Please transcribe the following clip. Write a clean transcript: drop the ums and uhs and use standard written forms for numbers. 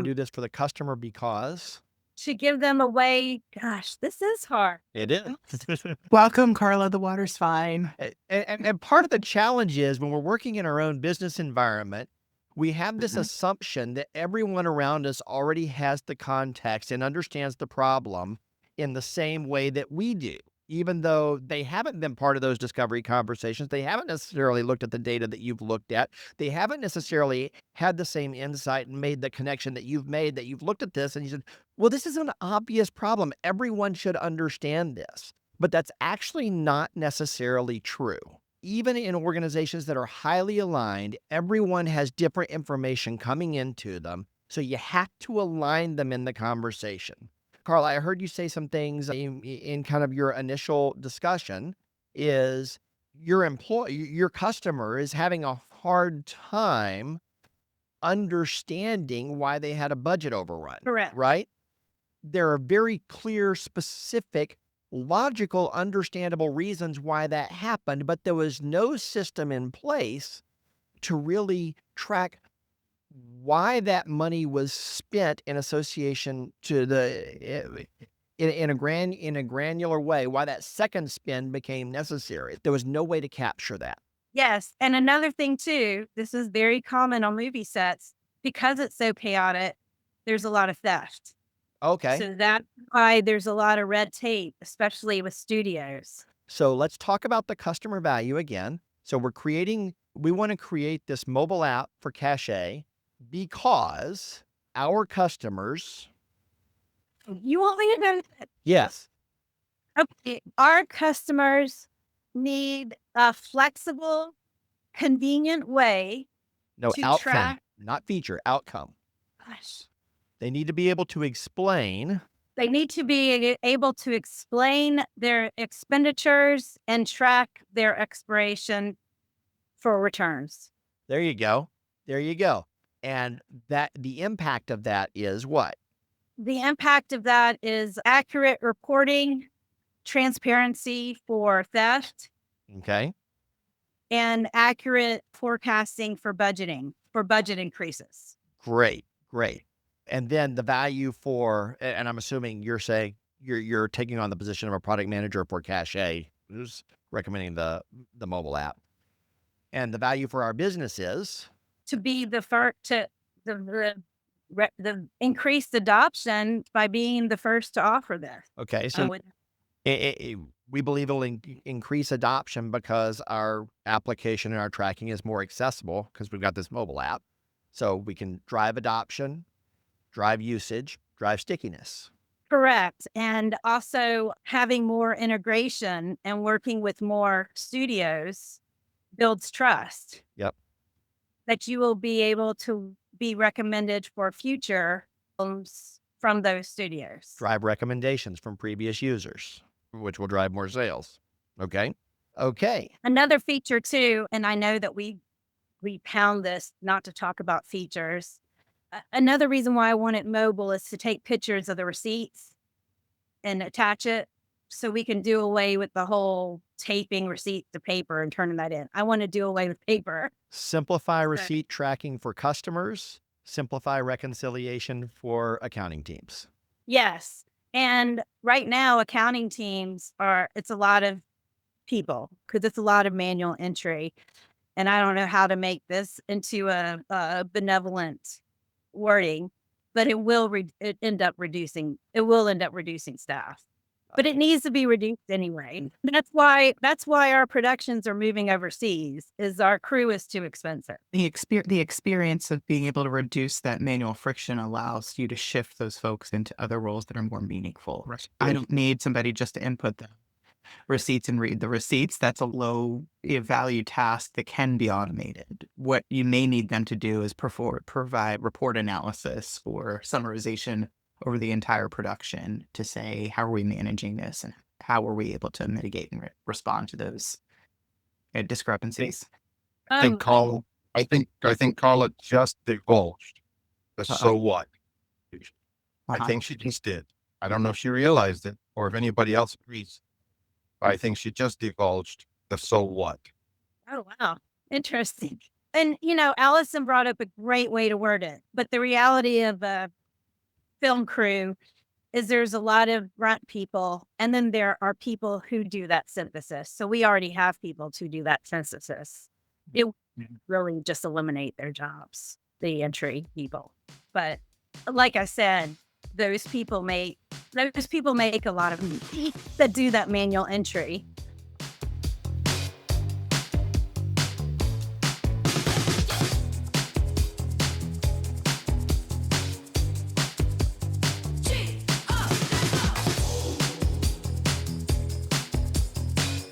to do this for the customer because to give them a way. Gosh, this is hard. it is. Welcome, Carla. The water's fine. And part of the challenge is when we're working in our own business environment, we have this assumption that everyone around us already has the context and understands the problem in the same way that we do. Even though they haven't been part of those discovery conversations, they haven't necessarily looked at the data that you've looked at. They haven't necessarily had the same insight and made the connection that you've made, that you've looked at this and you said, well, this is an obvious problem. Everyone should understand this. But that's actually not necessarily true. Even in organizations that are highly aligned, everyone has different information coming into them. So you have to align them in the conversation. Carla, I heard you say some things in kind of your initial discussion is your customer is having a hard time understanding why they had a budget overrun. Correct. Right? There are very clear, specific, logical, understandable reasons why that happened, but there was no system in place to really track why that money was spent in association to in a granular way, why that second spend became necessary. There was no way to capture that. Yes. And another thing too, this is very common on movie sets because it's so chaotic. There's a lot of theft. Okay. So that's why there's a lot of red tape, especially with studios. So let's talk about the customer value again. So we want to create this mobile app for Cache because our customers. You want me to know that? Yes. Okay. Our customers need a flexible, convenient way No, to outcome, track. not feature, outcome. Gosh. They need to be able to explain. They need to be able to explain their expenditures and track their expiration for returns. There you go. There you go. And that the impact of that is what? The impact of that is accurate reporting, transparency for theft, Okay. and accurate forecasting for budgeting, for budget increases. Great. Great. And then the value for, and I'm assuming you're saying you're taking on the position of a product manager for Cache, who's recommending the mobile app. And the value for our business is To be the first to the increased adoption by being the first to offer this. okay. I So would, we believe it'll increase adoption because our application and our tracking is more accessible because we've got this mobile app. So we can drive adoption, drive usage, drive stickiness. correct. And also having more integration and working with more studios builds trust. Yep. That you will be able to be recommended for future films from those studios. Drive recommendations from previous users, which will drive more sales. Okay. Okay. Another feature too, and I know that we pound this not to talk about features. Another reason why I want it mobile is to take pictures of the receipts and attach it so we can do away with the whole taping receipt to paper and turning that in. I want to do away with paper. Simplify receipt tracking for customers, simplify reconciliation for accounting teams. Yes. And right now, accounting teams it's a lot of people because it's a lot of manual entry. And I don't know how to make this into a benevolent wording, but it will end up reducing staff. But it needs to be reduced anyway. That's why our productions are moving overseas. Is our crew is too expensive. The experience of being able to reduce that manual friction allows you to shift those folks into other roles that are more meaningful. Right. I don't need somebody just to input the receipts and read the receipts. That's a low value task that can be automated. What you may need them to do is provide report analysis or summarization over the entire production to say, how are we managing this and how are we able to mitigate and respond to those discrepancies? I think Carla just divulged the so what. I think she just did. I don't know if she realized it or if anybody else agrees. But I think she just divulged the so what. Oh wow, interesting. And, Allison brought up a great way to word it. But the reality of a film crew is there's a lot of grunt people, and then there are people who do that synthesis. So we already have people to do that synthesis. It really just eliminate their jobs, the entry people. But like I said, those people make a lot of money that do that manual entry.